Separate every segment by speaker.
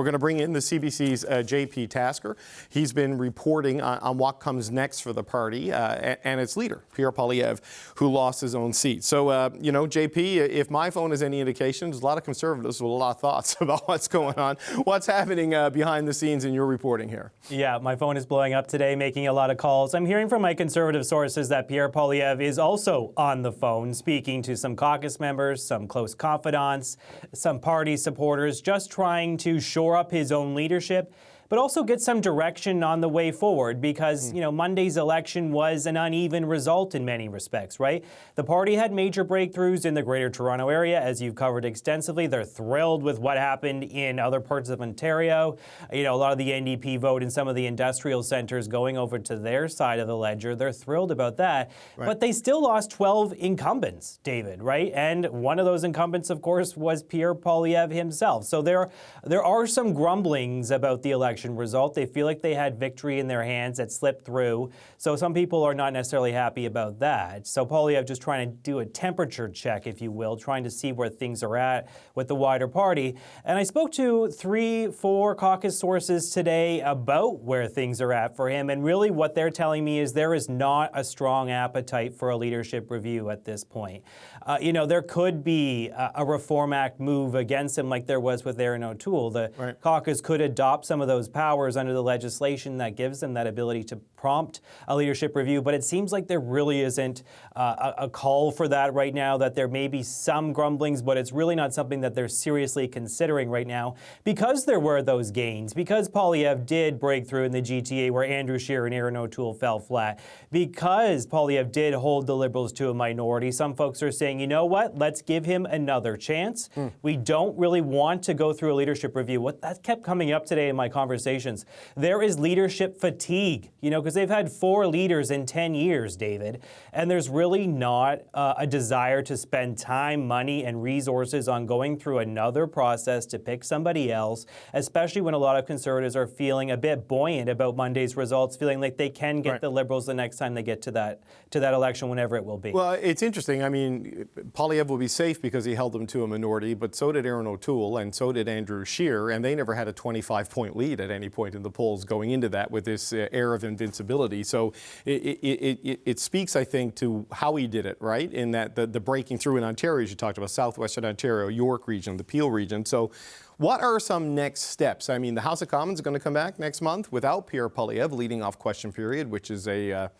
Speaker 1: We're going to bring in the CBC's JP Tasker. He's been reporting on what comes next for the party and its leader, Pierre Poilievre, who lost his own seat. So, JP, if my phone is any indication, there's a lot of Conservatives with a lot of thoughts about what's going on. What's happening behind the scenes in your reporting here?
Speaker 2: Yeah, my phone is blowing up today, making a lot of calls. I'm hearing from my Conservative sources that Pierre Poilievre is also on the phone, speaking to some caucus members, some close confidants, some party supporters, just trying to shore up his own leadership, but also get some direction on the way forward because, Monday's election was an uneven result in many respects, right? The party had major breakthroughs in the Greater Toronto area, as you've covered extensively. They're thrilled with what happened in other parts of Ontario. A lot of the NDP vote in some of the industrial centres going over to their side of the ledger. They're thrilled about that. Right. But they still lost 12 incumbents, David, right? And one of those incumbents, of course, was Pierre Poilievre himself. So there are some grumblings about the election result. They feel like they had victory in their hands that slipped through. So some people are not necessarily happy about that. So Poilievre just trying to do a temperature check, if you will, trying to see where things are at with the wider party. And I spoke to 3-4 caucus sources today about where things are at for him. And really what they're telling me is there is not a strong appetite for a leadership review at this point. There could be a Reform Act move against him like there was with Erin O'Toole. The caucus could adopt some of those powers under the legislation that gives them that ability to prompt a leadership review, but it seems like there really isn't a call for that right now, that there may be some grumblings, but it's really not something that they're seriously considering right now because there were those gains, because Poilievre did break through in the GTA where Andrew Scheer and Erin O'Toole fell flat, because Poilievre did hold the Liberals to a minority. Some folks are saying, you know what, let's give him another chance. We don't really want to go through a leadership review. What that kept coming up today in my conversations, there is leadership fatigue, because they've had 4 leaders in 10 years, David, and there's really not a desire to spend time, money, and resources on going through another process to pick somebody else, especially when a lot of Conservatives are feeling a bit buoyant about Monday's results, feeling like they can get the Liberals the next time they get to that election, whenever it will be.
Speaker 1: Well, it's interesting. I mean, Poilievre will be safe because he held them to a minority, but so did Erin O'Toole and so did Andrew Scheer, and they never had a 25-point lead at any point in the polls going into that with this air of invincibility. So it speaks, I think, to how he did it, right? In that the breaking through in Ontario, as you talked about, southwestern Ontario, York region, the Peel region. So what are some next steps? I mean, the House of Commons is going to come back next month without Pierre Poilievre leading off question period, which is a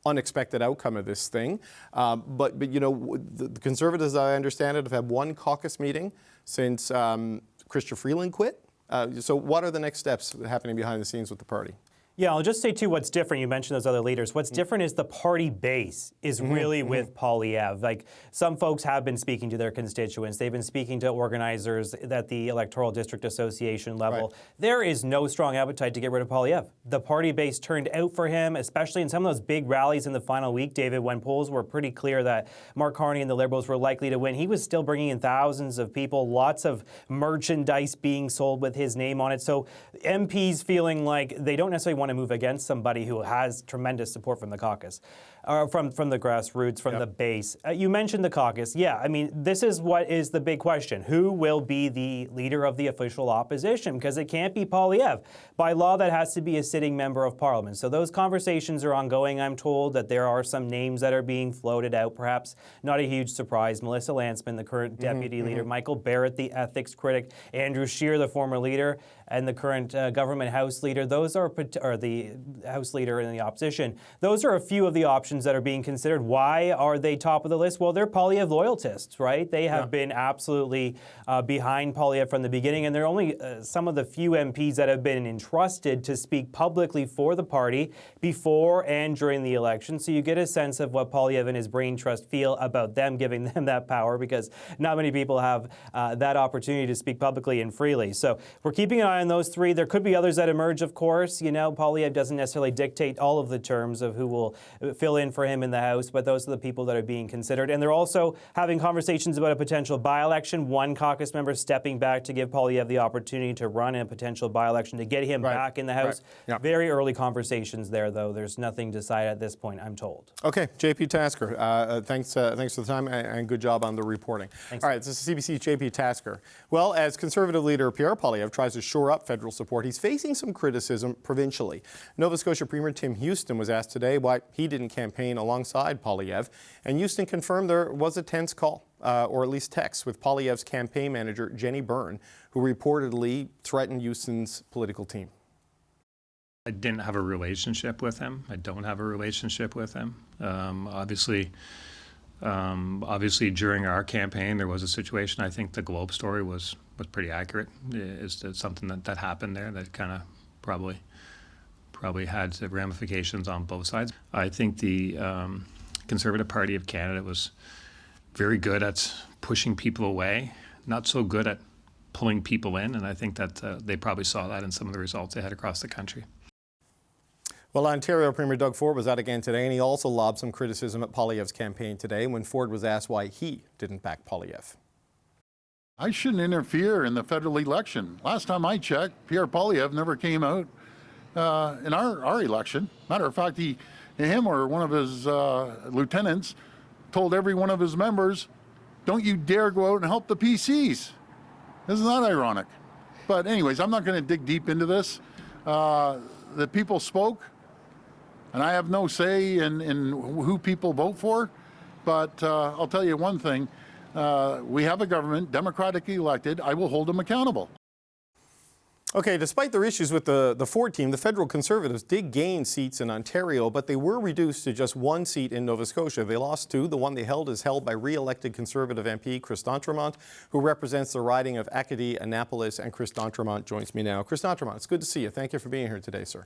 Speaker 1: unexpected outcome of this thing. But the Conservatives, as I understand it, have had one caucus meeting since Chrystia Freeland quit. So what are the next steps happening behind the scenes with the party?
Speaker 2: Yeah, I'll just say, too, what's different. You mentioned those other leaders. What's different is the party base is really with Poilievre. Like, some folks have been speaking to their constituents. They've been speaking to organizers at the Electoral District Association level. Right. There is no strong appetite to get rid of Poilievre. The party base turned out for him, especially in some of those big rallies in the final week, David, when polls were pretty clear that Mark Carney and the Liberals were likely to win. He was still bringing in thousands of people, lots of merchandise being sold with his name on it. So MPs feeling like they don't necessarily want to move against somebody who has tremendous support from the caucus, from the grassroots, from the base. You mentioned the caucus. Yeah, I mean, this is what is the big question. Who will be the leader of the official opposition? Because it can't be Poilievre. By law, that has to be a sitting member of Parliament. So those conversations are ongoing. I'm told that there are some names that are being floated out, perhaps not a huge surprise. Melissa Lantsman, the current deputy leader, Michael Barrett, the ethics critic, Andrew Scheer, the former leader, and the current government House leader. Those are the House leader in the opposition. Those are a few of the options that are being considered. Why are they top of the list? Well, they're Poilievre loyalists, right? They have been absolutely behind Poilievre from the beginning, and they're only some of the few MPs that have been entrusted to speak publicly for the party before and during the election. So you get a sense of what Poilievre and his brain trust feel about them giving them that power, because not many people have that opportunity to speak publicly and freely. So we're keeping an eye on those 3. There could be others that emerge, of course. Poilievre doesn't necessarily dictate all of the terms of who will fill in win for him in the House, but those are the people that are being considered. And they're also having conversations about a potential by-election, one caucus member stepping back to give Poilievre the opportunity to run in a potential by-election to get him back in the House.
Speaker 1: Yeah.
Speaker 2: Very early conversations there, though. There's nothing decided at this point, I'm told.
Speaker 1: Okay, JP Tasker, thanks for the time and good job on the reporting.
Speaker 2: Thanks.
Speaker 1: All right, this is CBC JP Tasker. Well, as Conservative leader Pierre Poilievre tries to shore up federal support, he's facing some criticism provincially. Nova Scotia Premier Tim Houston was asked today why he didn't campaign alongside Poilievre, and Houston confirmed there was a tense call, or at least text, with Poilievre's campaign manager Jenny Byrne, who reportedly threatened Houston's political team.
Speaker 3: I didn't have a relationship with him. I don't have a relationship with him. Obviously, during our campaign, there was a situation. I think the Globe story was pretty accurate. It's something that happened there that kind of probably had ramifications on both sides. I think the Conservative Party of Canada was very good at pushing people away, not so good at pulling people in, and I think that they probably saw that in some of the results they had across the country.
Speaker 1: Well, Ontario Premier Doug Ford was out again today, and he also lobbed some criticism at Poilievre's campaign today when Ford was asked why he didn't back Poilievre.
Speaker 4: I shouldn't interfere in the federal election. Last time I checked, Pierre Poilievre never came out in our election. Matter of fact, him or one of his lieutenants told every one of his members, "Don't you dare go out and help the PCs." Isn't that ironic? But anyways, I'm not going to dig deep into this. The people spoke, and I have no say in who people vote for. But I'll tell you one thing. We have a government, democratically elected. I will hold them accountable.
Speaker 1: Okay, despite their issues with the Ford team, the federal Conservatives did gain seats in Ontario, but they were reduced to just one seat in Nova Scotia. They lost two. The one they held is held by re-elected Conservative MP Chris d'Entremont, who represents the riding of Acadie, Annapolis, and Chris d'Entremont joins me now. Chris d'Entremont, it's good to see you. Thank you for being here today, sir.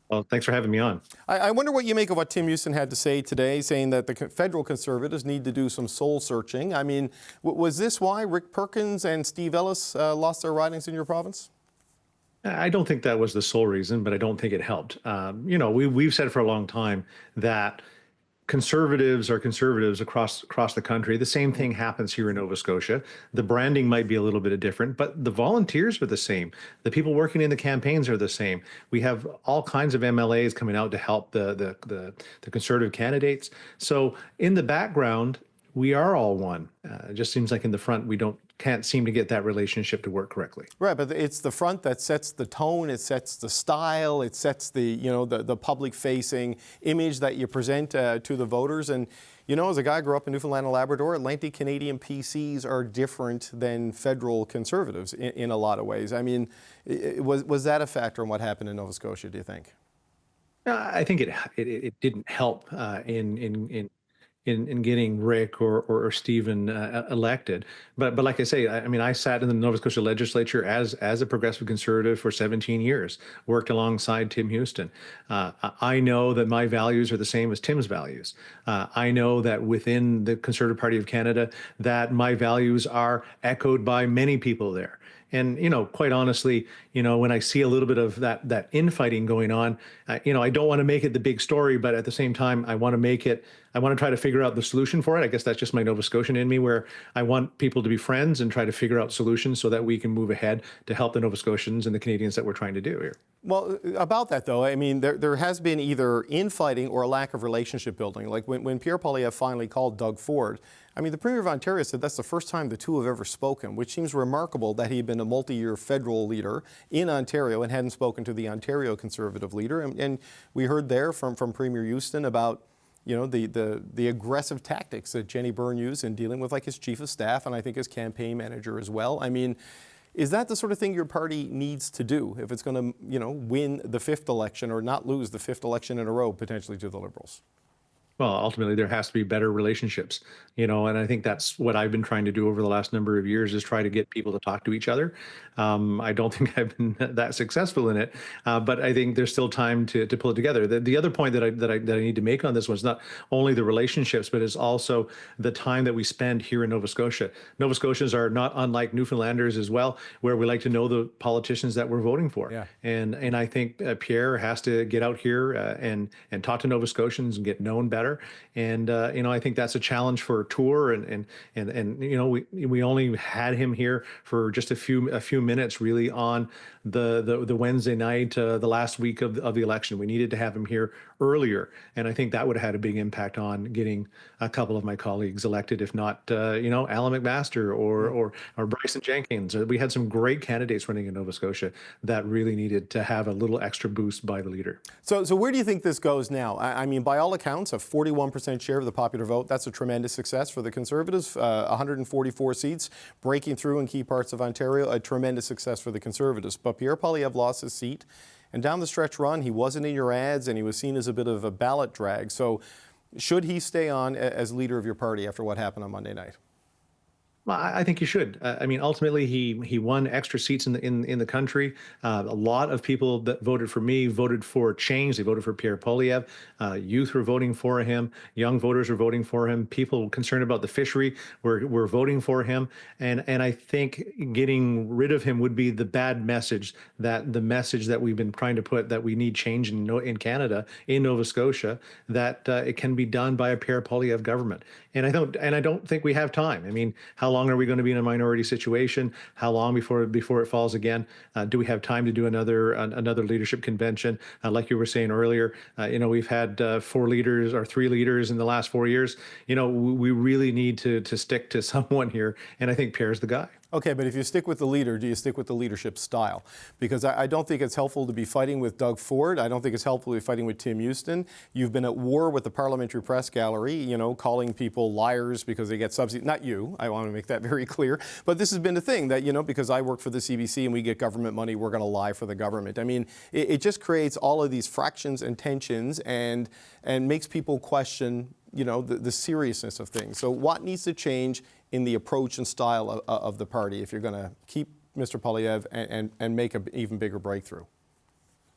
Speaker 5: Well, thanks for having me on.
Speaker 1: I wonder what you make of what Tim Houston had to say today, saying that the federal Conservatives need to do some soul searching. I mean, was this why Rick Perkins and Steve Ellis lost their ridings in your province?
Speaker 5: I don't think that was the sole reason, but I don't think it helped. We've said for a long time that conservatives are conservatives across the country. The same thing happens here in Nova Scotia. The branding might be a little bit different, but the volunteers are the same. The people working in the campaigns are the same. We have all kinds of MLAs coming out to help the conservative candidates. So in the background, we are all one. It just seems like in the front, we can't seem to get that relationship to work correctly. Right,
Speaker 1: but it's the front that sets the tone, it sets the style, it sets the public-facing image that you present to the voters. And as a guy who grew up in Newfoundland and Labrador, Atlantic Canadian PCs are different than federal Conservatives in a lot of ways. I mean, was that a factor in what happened in Nova Scotia, do you think?
Speaker 5: I think it didn't help in getting Rick or Stephen elected. But like I say, I sat in the Nova Scotia legislature as a progressive conservative for 17 years, worked alongside Tim Houston. I know that my values are the same as Tim's values. I know that within the Conservative Party of Canada, that my values are echoed by many people there. And, quite honestly, when I see a little bit of that infighting going on, I don't want to make it the big story, but at the same time, I want to try to figure out the solution for it. I guess that's just my Nova Scotian in me, where I want people to be friends and try to figure out solutions so that we can move ahead to help the Nova Scotians and the Canadians that we're trying to do here.
Speaker 1: Well, about that, though, there has been either infighting or a lack of relationship building. Like when Pierre Poilievre finally called Doug Ford, the Premier of Ontario said that's the first time the two have ever spoken, which seems remarkable that he had been a multi-year federal leader in Ontario and hadn't spoken to the Ontario Conservative leader. And we heard there from Premier Houston about the aggressive tactics that Jenny Byrne used in dealing with his chief of staff and I think his campaign manager as well. Is that the sort of thing your party needs to do if it's going to, win the fifth election or not lose the fifth election in a row potentially to the Liberals?
Speaker 5: Well, ultimately, there has to be better relationships, and I think that's what I've been trying to do over the last number of years is try to get people to talk to each other. I don't think I've been that successful in it, but I think there's still time to pull it together. The other point that I need to make on this one is not only the relationships, but it's also the time that we spend here in Nova Scotia. Nova Scotians are not unlike Newfoundlanders as well, where we like to know the politicians that we're voting for.
Speaker 1: Yeah.
Speaker 5: And I think Pierre has to get out here and talk to Nova Scotians and get known better. matter. And I think that's a challenge for tour. And we only had him here for just a few minutes, really, on the Wednesday night, the last week of the election. We needed to have him here earlier, and I think that would have had a big impact on getting a couple of my colleagues elected, if not Alan McMaster or Bryson Jenkins. We had some great candidates running in Nova Scotia that really needed to have a little extra boost by the leader.
Speaker 1: So where do you think this goes now? I mean, by all accounts, a 41% share of the popular vote. That's a tremendous success for the Conservatives. 144 seats, breaking through in key parts of Ontario, a tremendous success for the Conservatives. But Pierre Poilievre lost his seat, and down the stretch run, he wasn't in your ads, and he was seen as a bit of a ballot drag. So should he stay on as leader of your party after what happened on Monday night?
Speaker 5: Well, I think you should. I mean, ultimately, he won extra seats in the country. A lot of people that voted for me voted for change. They voted for Pierre Poilievre. Youth were voting for him. Young voters were voting for him. People concerned about the fishery were voting for him. And I think getting rid of him would be the bad message. The message that we've been trying to put, that we need change in Canada, in Nova Scotia, that it can be done by a Pierre Poilievre government. And I don't think we have time. I mean, how long are we going to be in a minority situation? How long before it falls again? Do we have time to do another leadership convention? Like you were saying earlier, we've had 4 leaders or 3 leaders in the last 4 years. We really need to stick to someone here, and I think Pierre's the guy.
Speaker 1: Okay, but if you stick with the leader, do you stick with the leadership style? Because I don't think it's helpful to be fighting with Doug Ford. I don't think it's helpful to be fighting with Tim Houston. You've been at war with the Parliamentary Press Gallery, calling people liars because they get subsidies. Not you, I want to make that very clear. But this has been the thing that, because I work for the CBC and we get government money, we're going to lie for the government. I mean, it just creates all of these fractions and tensions and makes people question the seriousness of things. So what needs to change in the approach and style of the party if you're going to keep Mr. Poilievre and make an even bigger breakthrough?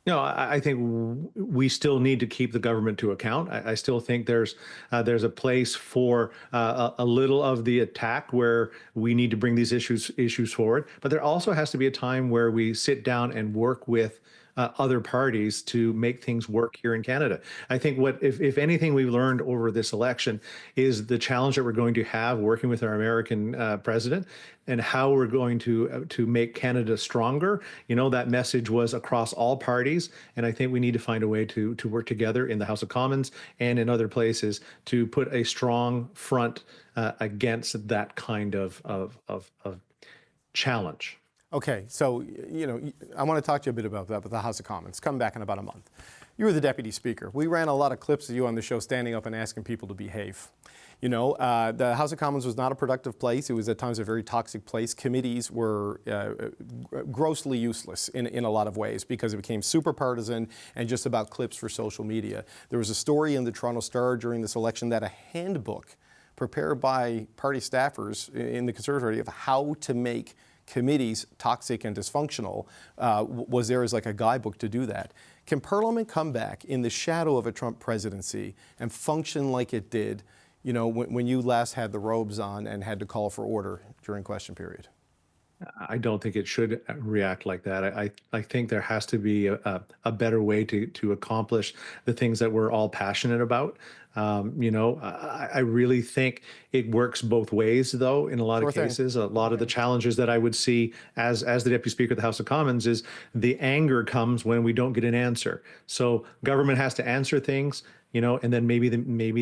Speaker 5: I think we still need to keep the government to account. I still think there's a place for a little of the attack where we need to bring these issues forward. But there also has to be a time where we sit down and work with other parties to make things work here in Canada. I think if anything we've learned over this election is the challenge that we're going to have working with our American president and how we're going to make Canada stronger. That message was across all parties, and I think we need to find a way to work together in the House of Commons and in other places to put a strong front against that kind of challenge.
Speaker 1: Okay, so, I want to talk to you a bit about that, but the House of Commons. Come back in about a month. You were the Deputy Speaker. We ran a lot of clips of you on the show standing up and asking people to behave. The House of Commons was not a productive place. It was at times a very toxic place. Committees were grossly useless in a lot of ways because it became super partisan and just about clips for social media. There was a story in the Toronto Star during this election that a handbook prepared by party staffers in the Conservative Party of how to make committees toxic and dysfunctional was there as like a guidebook to do that. Can Parliament come back in the shadow of a Trump presidency and function like it did, when you last had the robes on and had to call for order during question period?
Speaker 5: I don't think it should react like that. I think there has to be a better way to accomplish the things that we're all passionate about. I really think it works both ways, though, in a lot of cases. A lot of the challenges that I would see as the Deputy Speaker of the House of Commons is the anger comes when we don't get an answer. So government has to answer things, and then maybe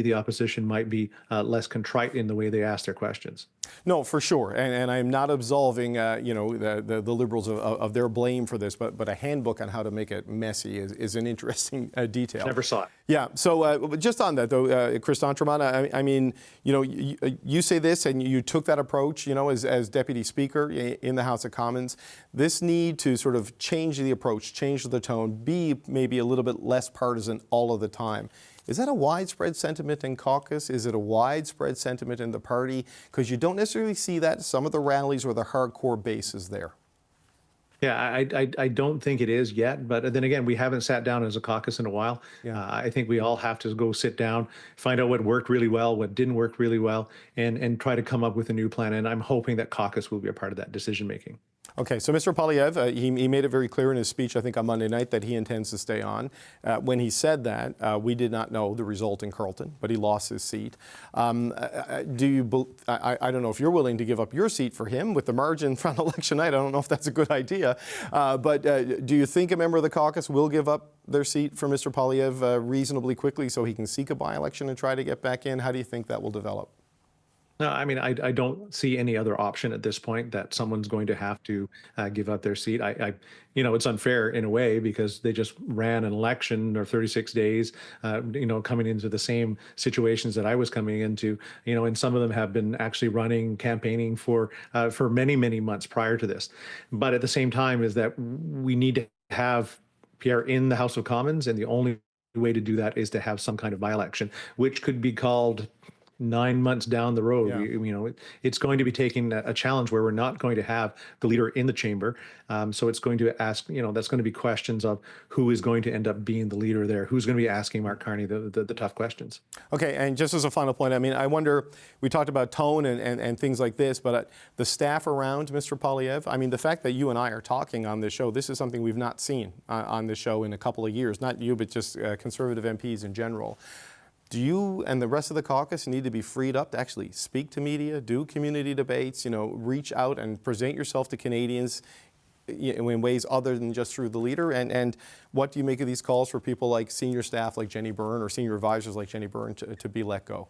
Speaker 5: the opposition might be less contrite in the way they ask their questions.
Speaker 1: No, for sure, and I'm not absolving the Liberals of their blame for this, but a handbook on how to make it messy is an interesting detail.
Speaker 5: Never saw it.
Speaker 1: Yeah. So just on that though, Chris D'Entremont, I mean, you say this, and you took that approach, as Deputy Speaker in the House of Commons. This need to sort of change the approach, change the tone, be maybe a little bit less partisan all of the time. Is that a widespread sentiment in caucus? Is it a widespread sentiment in the party? Because you don't necessarily see that in some of the rallies where the hardcore base is there.
Speaker 5: Yeah, I don't think it is yet. But then again, we haven't sat down as a caucus in a while. Yeah. I think we all have to go sit down, find out what worked really well, what didn't work really well, and try to come up with a new plan. And I'm hoping that caucus will be a part of that decision making.
Speaker 1: Okay, so Mr. Poilievre, he made it very clear in his speech, I think on Monday night, that he intends to stay on. When he said that, we did not know the result in Carleton, but he lost his seat. I don't know if you're willing to give up your seat for him with the margin from election night. I don't know if that's a good idea. But do you think a member of the caucus will give up their seat for Mr. Poilievre reasonably quickly so he can seek a by-election and try to get back in? How do you think that will develop?
Speaker 5: No, I mean, I don't see any other option at this point that someone's going to have to give up their seat. It's unfair in a way because they just ran an election or 36 days, coming into the same situations that I was coming into, and some of them have been actually running, campaigning for many, many months prior to this. But at the same time is that we need to have Pierre in the House of Commons, and the only way to do that is to have some kind of by-election, which could be called 9 months down the road.
Speaker 1: Yeah.
Speaker 5: It's going to be taking a challenge where we're not going to have the leader in the chamber. So it's going to ask, that's going to be questions of who is going to end up being the leader there, who's going to be asking Mark Carney the tough questions.
Speaker 1: Okay, and just as a final point, I mean, I wonder, we talked about tone and things like this, but the staff around Mr. Poilievre, I mean, the fact that you and I are talking on this show, this is something we've not seen on this show in a couple of years. Not you, but just Conservative MPs in general. Do you and the rest of the caucus need to be freed up to actually speak to media, do community debates, reach out and present yourself to Canadians in ways other than just through the leader? And what do you make of these calls for people like senior staff like Jenny Byrne or senior advisors like Jenny Byrne to be let go?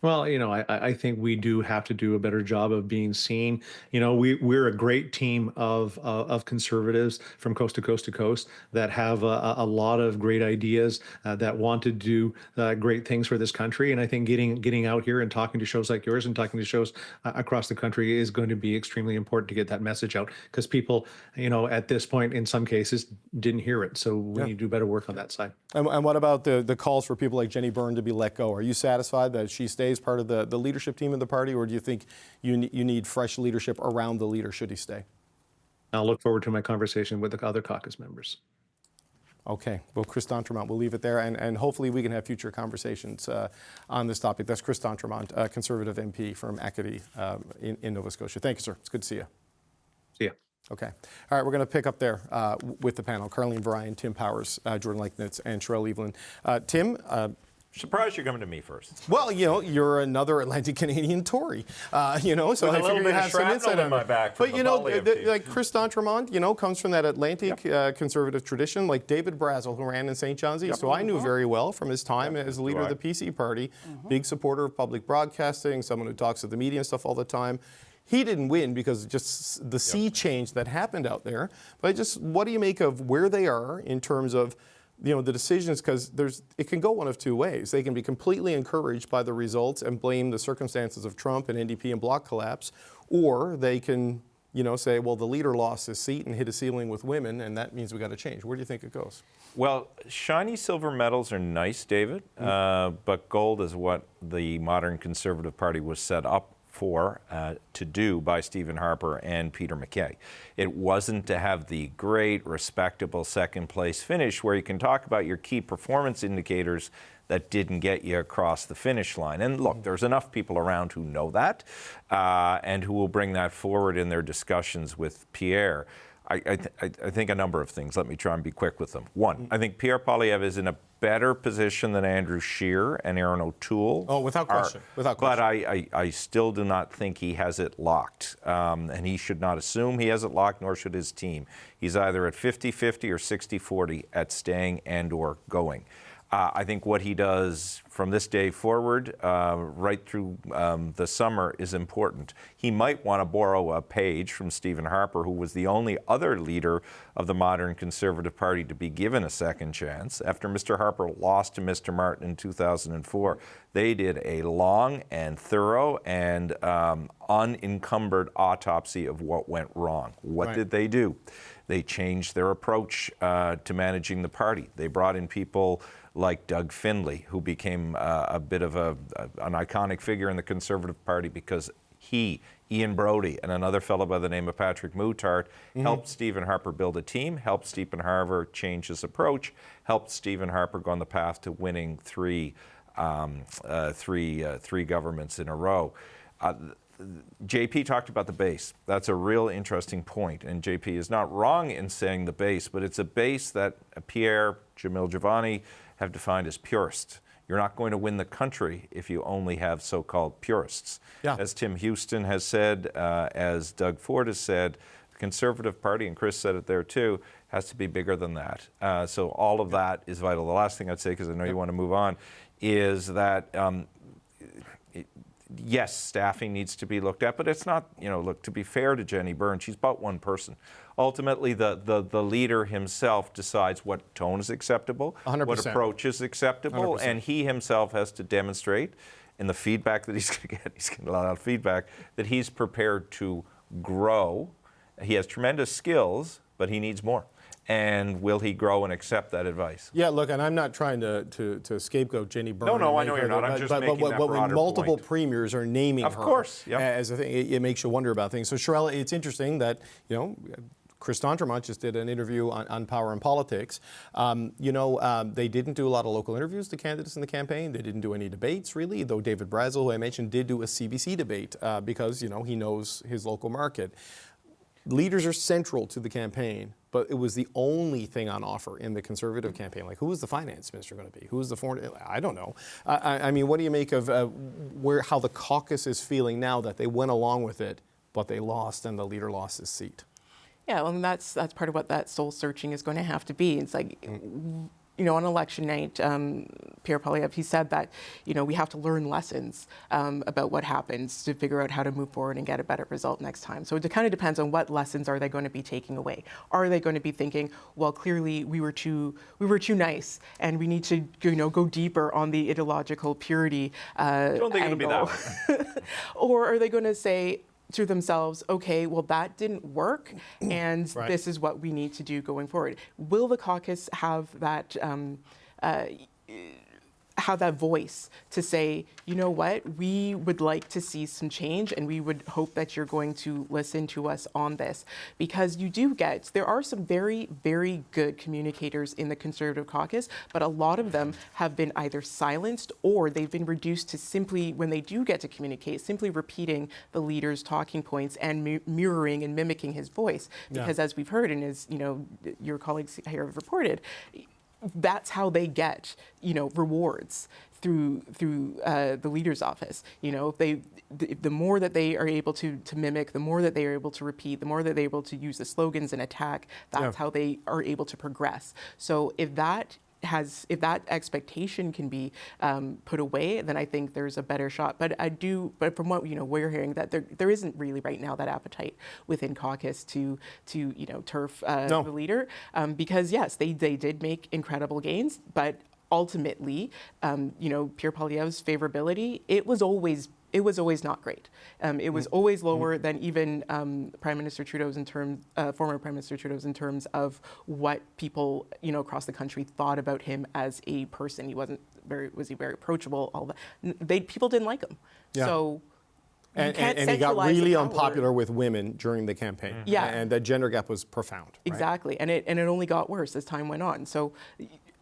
Speaker 5: Well, I think we do have to do a better job of being seen. We're a great team of conservatives from coast to coast to coast that have a lot of great ideas that want to do great things for this country. And I think getting out here and talking to shows like yours and talking to shows across the country is going to be extremely important to get that message out, because people, at this point, in some cases, didn't hear it. So we need to do better work on that side.
Speaker 1: And what about the calls for people like Jenny Byrne to be let go? Are you satisfied that she stays part of the leadership team of the party, or do you think you need fresh leadership around the leader should he stay?
Speaker 5: I'll look forward to my conversation with the other caucus members. Okay.
Speaker 1: Well, Chris D'Entremont, we'll leave it there, and hopefully we can have future conversations on this topic. That's Chris D'Entremont, Conservative MP from Acadie in Nova Scotia. Thank you, sir. It's good to see you.
Speaker 5: See you.
Speaker 1: Okay. All right, we're going to pick up there with the panel. Carleen Bryan, Tim Powers, Jordan Leichnitz, and Sherelle Evelyn. Tim,
Speaker 6: surprised you're coming to me first.
Speaker 1: Well, you're another Atlantic Canadian Tory, so I figure you have some insight on
Speaker 6: my back.
Speaker 1: But like Chris D'Entremont, comes from that Atlantic conservative tradition, like David Brazel, who ran in St. John's East, who I knew very well from his time as the leader of the PC party, big supporter of public broadcasting, someone who talks to the media and stuff all the time. He didn't win because of just the sea change that happened out there. But what do you make of where they are in terms of the decisions? Because it can go one of two ways. They can be completely encouraged by the results and blame the circumstances of Trump and NDP and bloc collapse, or they can say, well, the leader lost his seat and hit a ceiling with women, and that means we got to change. Where do you think it goes?
Speaker 6: Well, shiny silver medals are nice, David, but gold is what the modern Conservative Party was set up for to do by Stephen Harper and Peter MacKay. It wasn't to have the great, respectable second place finish where you can talk about your key performance indicators that didn't get you across the finish line. And look, there's enough people around who know that and who will bring that forward in their discussions with Pierre. I think a number of things. Let me try and be quick with them. One, I think Pierre Poilievre is in a better position than Andrew Scheer and Aaron O'Toole.
Speaker 1: Oh, without question. Without question.
Speaker 6: But I still do not think he has it locked. And he should not assume he has it locked, nor should his team. He's either at 50-50 or 60-40 at staying and or going. I think what he does from this day forward, right through the summer, is important. He might want to borrow a page from Stephen Harper, who was the only other leader of the modern Conservative Party to be given a second chance. After Mr. Harper lost to Mr. Martin in 2004, they did a long and thorough and unencumbered autopsy of what went wrong. What did they do? They changed their approach to managing the party. They brought in people like Doug Findlay, who became a bit of an iconic figure in the Conservative Party because he, Ian Brody, and another fellow by the name of Patrick Moutart helped Stephen Harper build a team, helped Stephen Harper change his approach, helped Stephen Harper go on the path to winning three governments in a row. JP talked about the base. That's a real interesting point, and JP is not wrong in saying the base, but it's a base that Pierre, Jamil Giovanni have defined as purist. You're not going to win the country if you only have so-called purists.
Speaker 1: Yeah.
Speaker 6: As Tim Houston has said, as Doug Ford has said, the Conservative Party, and Chris said it there too, has to be bigger than that. So all of that is vital. The last thing I'd say, because I know you want to move on, is that yes, staffing needs to be looked at, but it's not, look, to be fair to Jenny Byrne, she's but one person. Ultimately, the leader himself decides what tone is acceptable,
Speaker 1: 100%.
Speaker 6: what approach is acceptable,
Speaker 1: 100%.
Speaker 6: and he himself has to demonstrate in the feedback that he's going to get a lot of feedback, that he's prepared to grow. He has tremendous skills, but he needs more. And will he grow and accept that advice?
Speaker 1: Yeah, look, and I'm not trying to scapegoat Jenny Byrne.
Speaker 6: No, I
Speaker 1: and
Speaker 6: know
Speaker 1: make
Speaker 6: you're
Speaker 1: her
Speaker 6: not. I'm
Speaker 1: the-
Speaker 6: just
Speaker 1: but,
Speaker 6: making
Speaker 1: but,
Speaker 6: that
Speaker 1: but when
Speaker 6: broader
Speaker 1: multiple
Speaker 6: point.
Speaker 1: premiers are naming
Speaker 6: Of
Speaker 1: her
Speaker 6: course, yeah.
Speaker 1: as a thing, it makes you wonder about things. So, Sherelle, it's interesting that, Chris D'Entremont just did an interview on power and politics. They didn't do a lot of local interviews to candidates in the campaign. They didn't do any debates, really, though David Brazel, who I mentioned, did do a CBC debate because, he knows his local market. Leaders are central to the campaign, but it was the only thing on offer in the Conservative campaign. Like, who is the finance minister going to be? Who is the foreign? I don't know. I mean, what do you make of how the caucus is feeling now that they went along with it, but they lost and the leader lost his seat?
Speaker 7: Yeah, well, and that's part of what that soul searching is going to have to be. It's like, on election night, Pierre Poilievre, he said that, we have to learn lessons about what happens to figure out how to move forward and get a better result next time. So it kind of depends on what lessons are they going to be taking away. Are they going to be thinking, well, clearly we were too nice and we need to, go deeper on the ideological purity
Speaker 6: I don't think it'll be that way.
Speaker 7: Or are they going to say to themselves, okay, well, that didn't work, and
Speaker 1: Right.
Speaker 7: this is what we need to do going forward? Will the caucus have that voice to say, you know what, we would like to see some change, and we would hope that you're going to listen to us on this? Because there are some very, very good communicators in the Conservative caucus, but a lot of them have been either silenced or they've been reduced to simply, when they do get to communicate, simply repeating the leader's talking points and mirroring and mimicking his voice. Because as we've heard and as your colleagues here have reported, that's how they get, rewards through the leader's office. The more that they are able to mimic, the more that they are able to repeat, the more that they're able to use the slogans and attack, that's how they are able to progress. So if that expectation can be put away, then I think there's a better shot. But from what we're hearing, that there isn't really right now that appetite within caucus to turf the leader, because yes, they did make incredible gains, but ultimately, Pierre Poilievre's favorability, it was always not great. It was always lower than even Prime Minister Trudeau's former Prime Minister Trudeau's in terms of what people across the country thought about him as a person. Was he very approachable? All that people didn't like him.
Speaker 1: Yeah.
Speaker 7: So.
Speaker 1: And he got really unpopular with women during the campaign.
Speaker 7: Yeah.
Speaker 1: And that gender gap was profound. Right?
Speaker 7: Exactly, and it only got worse as time went on. So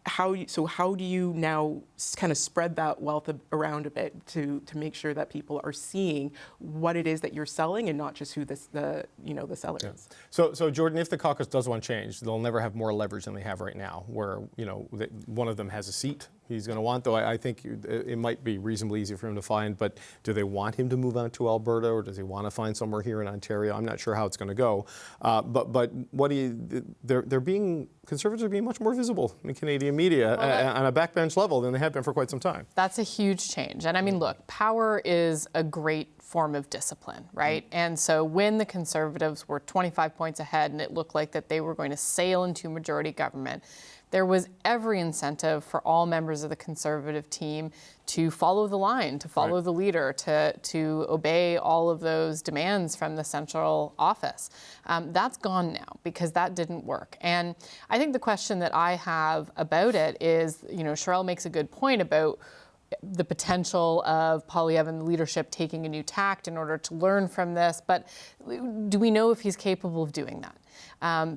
Speaker 7: how do you now kind of spread that wealth around a bit to make sure that people are seeing what it is that you're selling and not just who the seller is?
Speaker 1: So Jordan, if the caucus does want change, they'll never have more leverage than they have right now, where one of them has a seat he's going to want, though I think it might be reasonably easy for him to find, but do they want him to move on to Alberta, or does he want to find somewhere here in Ontario? I'm not sure how it's going to go, but Conservatives are being much more visible in Canadian media on a backbench level than they have been for quite some time.
Speaker 8: That's a huge change. And I mean, look, power is a great form of discipline, right? And so when the Conservatives were 25 points ahead and it looked like that they were going to sail into majority government, there was every incentive for all members of the Conservative team to follow the line, to follow the leader, to obey all of those demands from the central office. That's gone now because that didn't work. And I think the question that I have about it is, Sherelle makes a good point about the potential of Poilievre and the leadership taking a new tact in order to learn from this, but do we know if he's capable of doing that?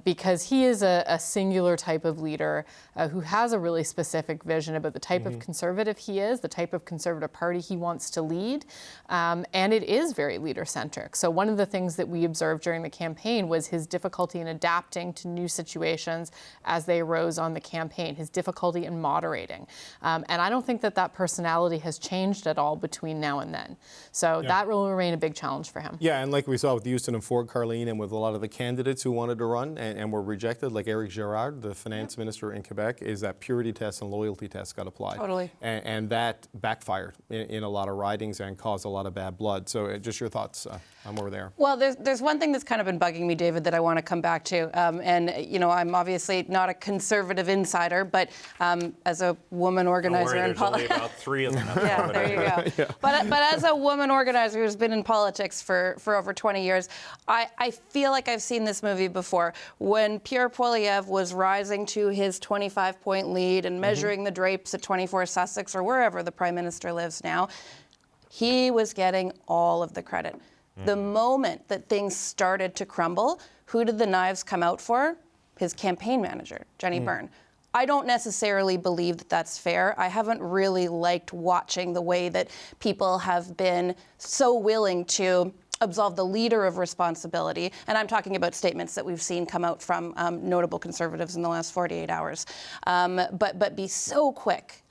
Speaker 8: because he is a singular type of leader who has a really specific vision about the type of Conservative he is, the type of Conservative Party he wants to lead, and it is very leader-centric. So one of the things that we observed during the campaign was his difficulty in adapting to new situations as they arose on the campaign, his difficulty in moderating. And I don't think that personality has changed at all between now and then. So that will remain a big challenge for him.
Speaker 1: Yeah, and like we saw with Houston and Ford, Carleen, and with a lot of the candidates who wanted to run and were rejected, like Eric Girard, the finance minister in Quebec, is that purity test and loyalty test got applied.
Speaker 9: Totally.
Speaker 1: And that backfired in a lot of ridings and caused a lot of bad blood. So just your thoughts on where there.
Speaker 9: Well, there's one thing that's kind of been bugging me, David, that I want to come back to. And, you know, I'm obviously not a Conservative insider, but as a woman organizer in politics.
Speaker 6: There's only about 3 of them.
Speaker 9: Yeah, there you go. But as a woman organizer who's been in politics for over 20 years, I feel like I've seen this movie before. When Pierre Poilievre was rising to his 25-point lead and measuring the drapes at 24 Sussex or wherever the Prime Minister lives now, he was getting all of the credit. The moment that things started to crumble, who did the knives come out for? His campaign manager, Jenny Byrne. I don't necessarily believe that that's fair. I haven't really liked watching the way that people have been so willing to absolve the leader of responsibility, and I'm talking about statements that we've seen come out from notable Conservatives in the last 48 hours, but be so quick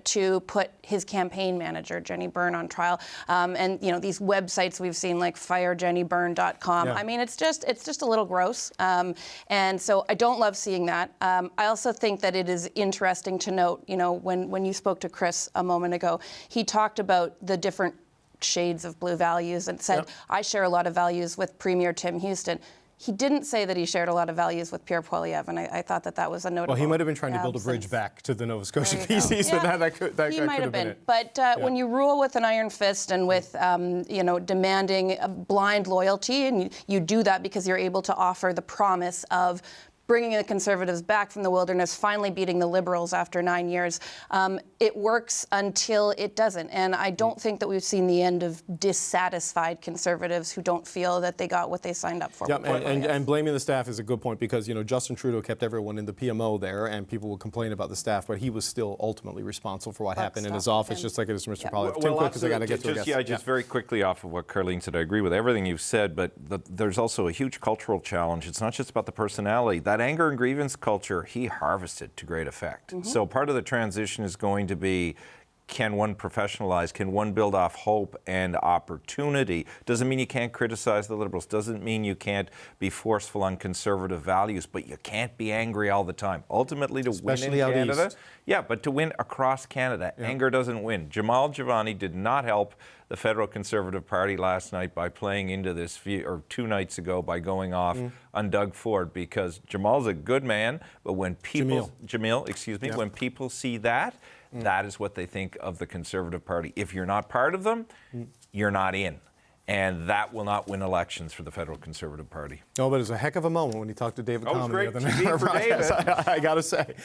Speaker 9: to put his campaign manager, Jenny Byrne, on trial. And you know, these websites we've seen like firejennyburn.com. I mean, it's just a little gross. And so I don't love seeing that. I also think that it is interesting to note, you know, when you spoke to Chris a moment ago, he talked about the different shades of blue values and said, I share a lot of values with Premier Tim Houston. He didn't say that he shared a lot of values with Pierre Poilievre, and I thought that was a notable.
Speaker 1: Well, he might have been trying to build a bridge back to the Nova Scotia PCs, but that could have been it.
Speaker 9: But when you rule with an iron fist and with, you know, demanding a blind loyalty, and you do that because you're able to offer the promise of bringing the Conservatives back from the wilderness, finally beating the Liberals after 9 years. It works until it doesn't. And I don't think that we've seen the end of dissatisfied Conservatives who don't feel that they got what they signed up for.
Speaker 1: Yeah, and blaming the staff is a good point because, you know, Justin Trudeau kept everyone in the PMO there and people would complain about the staff, but he was still ultimately responsible for what happened in his office, just like it is Mr. Poilievre. Tim, quick, because I got to get to
Speaker 6: just, just very quickly off of what Carleen said, I agree with everything you've said, but there's also a huge cultural challenge. It's not just about the personality. That anger and grievance culture, he harvested to great effect. So part of the transition is going to be, can one professionalize? Can one build off hope and opportunity? Doesn't mean you can't criticize the Liberals. Doesn't mean you can't be forceful on Conservative values, but you can't be angry all the time. Ultimately, to win in Canada, but to win across Canada, anger doesn't win. Jamal Giovanni did not help the Federal Conservative Party last night by playing into this, or 2 nights ago by going off on Doug Ford, because Jamal's a good man, but when people, when people see that, that is what they think of the Conservative Party. If you're not part of them, you're not in. And that will not win elections for the Federal Conservative Party.
Speaker 1: No, but it was a heck of a moment when he talked to David Common the other night.
Speaker 6: It was great to be for David.
Speaker 1: I got to say.